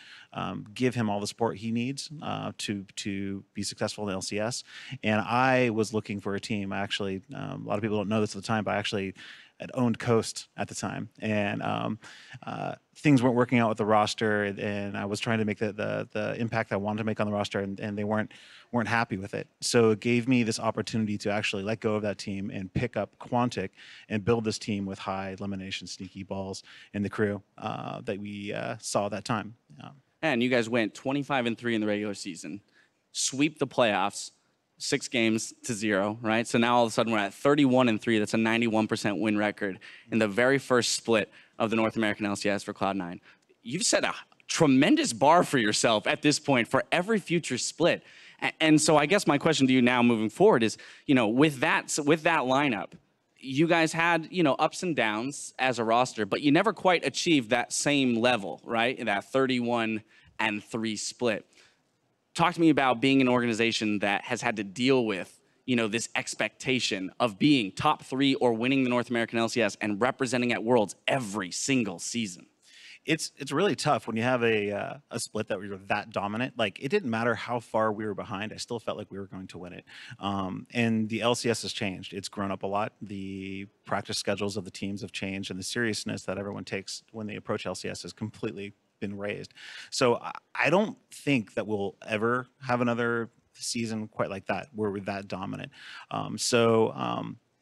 F: give him all the support he needs to be successful in the LCS. And I was looking for a team. I actually, a lot of people don't know this at the time, but I actually had owned Coast at the time, and things weren't working out with the roster, and I was trying to make the impact I wanted to make on the roster, and they weren't happy with it. So it gave me this opportunity to actually let go of that team and pick up Quantic and build this team with High, Lemonation, Sneaky, Balls, and the crew that we saw at that time.
E: And you guys went 25-3 in the regular season, sweep the playoffs, 6 games to 0, right? So now all of a sudden we're at 31-3. That's a 91% win record in the very first split of the North American LCS for Cloud9. You've set a tremendous bar for yourself at this point for every future split. And so I guess my question to you now moving forward is, you know, with that lineup, you guys had, you know, ups and downs as a roster, but you never quite achieved that same level, right? In that 31-3 split. Talk to me about being an organization that has had to deal with, you know, this expectation of being top 3 or winning the North American LCS and representing at Worlds every single season.
F: It's really tough when you have a split that we were that dominant. Like, it didn't matter how far we were behind. I still felt like we were going to win it. And the LCS has changed. It's grown up a lot. The practice schedules of the teams have changed, and the seriousness that everyone takes when they approach LCS has completely been raised. So I don't think that we'll ever have another season quite like that where we're that dominant.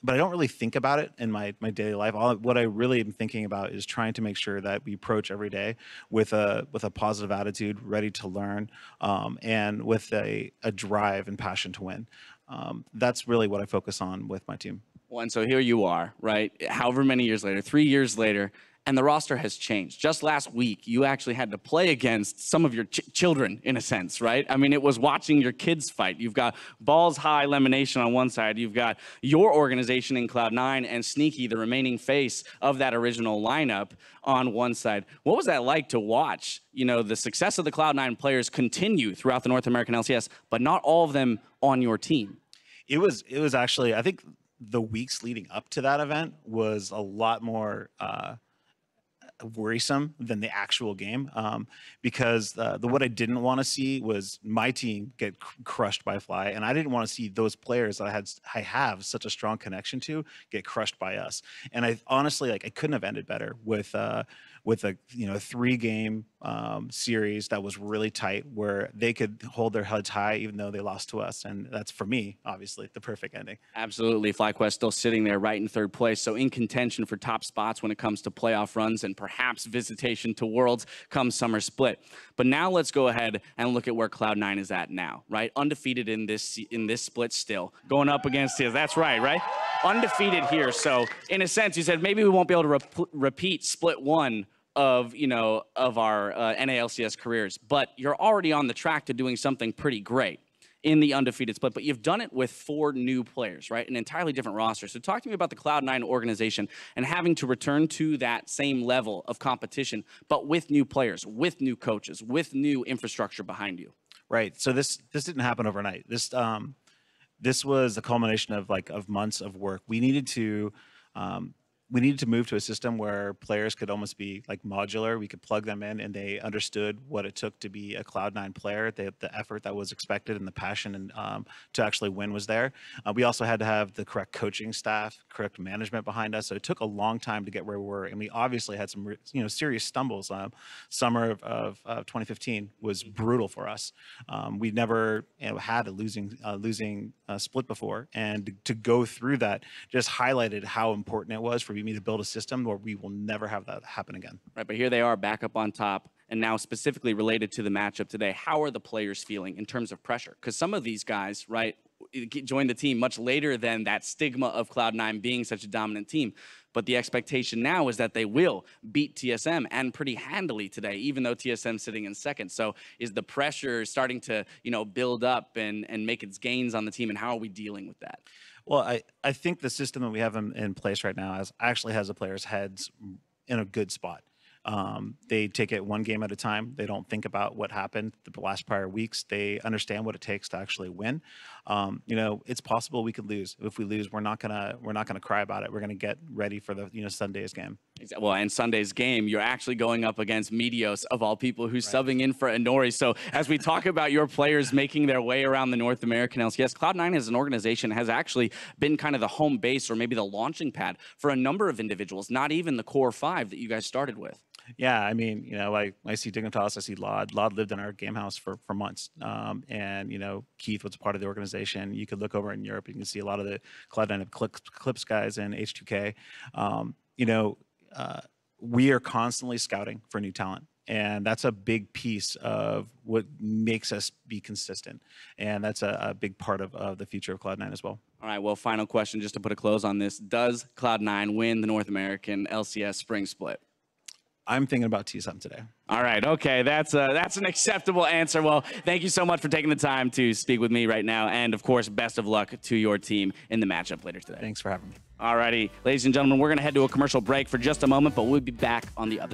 F: But I don't really think about it in my daily life. What I really am thinking about is trying to make sure that we approach every day with a positive attitude, ready to learn, and with a drive and passion to win. That's really what I focus on with my team.
E: Well, and so here you are, right? However many years later, 3 years later, and the roster has changed. Just last week, you actually had to play against some of your children, in a sense, right? I mean, it was watching your kids fight. You've got Balls, High, Lemonation on one side. You've got your organization in Cloud9 and Sneaky, the remaining face of that original lineup, on one side. What was that like to watch, you know, the success of the Cloud9 players continue throughout the North American LCS, but not all of them on your team?
F: It was actually, I think the weeks leading up to that event was a lot more worrisome than the actual game, because what I didn't want to see was my team get crushed by Fly, and I didn't want to see those players that I have such a strong connection to get crushed by us. And I honestly, like, it couldn't have ended better with a 3-game series that was really tight, where they could hold their heads high even though they lost to us. And that's, for me, obviously the perfect ending.
E: Absolutely. FlyQuest still sitting there right in third place, so in contention for top spots when it comes to playoff runs and perhaps visitation to Worlds come Summer Split. But now let's go ahead and look at where Cloud9 is at now, right? Undefeated in this split still, going up against his. That's right? Undefeated here. So in a sense, you said maybe we won't be able to repeat split one of our NALCS careers, but you're already on the track to doing something pretty great in the undefeated split. But you've done it with 4 new players, right? An entirely different roster. So talk to me about the Cloud9 organization and having to return to that same level of competition, but with new players, with new coaches, with new infrastructure behind you.
F: Right. So this didn't happen overnight. This was a culmination of months of work. We needed to move to a system where players could almost be like modular. We could plug them in, and they understood what it took to be a Cloud9 player. The effort that was expected and the passion and to actually win was there. We also had to have the correct coaching staff, correct management behind us. So it took a long time to get where we were, and we obviously had some serious stumbles. Summer of 2015 was brutal for us. We never had a losing split before, and to go through that just highlighted how important it was for me to build a system where we will never have that happen again.
E: Right, but here they are back up on top. And now specifically related to the matchup today, how are the players feeling in terms of pressure? Because some of these guys, right, joined the team much later than that stigma of Cloud9 being such a dominant team. But the expectation now is that they will beat TSM, and pretty handily today, even though TSM's sitting in second. So is the pressure starting to, build up and make its gains on the team, and how are we dealing with that?
F: Well, I think the system that we have in place right now actually has the players' heads in a good spot. They take it one game at a time. They don't think about what happened the last prior weeks. They understand what it takes to actually win. It's possible we could lose. If we lose, we're not gonna cry about it. We're gonna get ready for the Sunday's game.
E: Well, and Sunday's game, you're actually going up against Meteos, of all people, who's subbing in for Inori. So as we talk about your players making their way around the North American LCS, Cloud9 as an organization has actually been kind of the home base, or maybe the launching pad for a number of individuals, not even the core 5 that you guys started with.
F: Yeah, I mean, I see Dignitas, I see Lod. Lod lived in our game house for months. And, Keith was a part of the organization. You could look over in Europe, you can see a lot of the Cloud9 Clips guys and H2K. We are constantly scouting for new talent. And that's a big piece of what makes us be consistent. And that's a big part of the future of Cloud9 as well.
E: All right, well, final question, just to put a close on this. Does Cloud9 win the North American LCS Spring Split?
F: I'm thinking about TSM today.
E: All right, okay, that's an acceptable answer. Well, thank you so much for taking the time to speak with me right now, and of course, best of luck to your team in the matchup later today.
F: Thanks for having me.
E: All righty, ladies and gentlemen, we're going to head to a commercial break for just a moment, but we'll be back on the other side.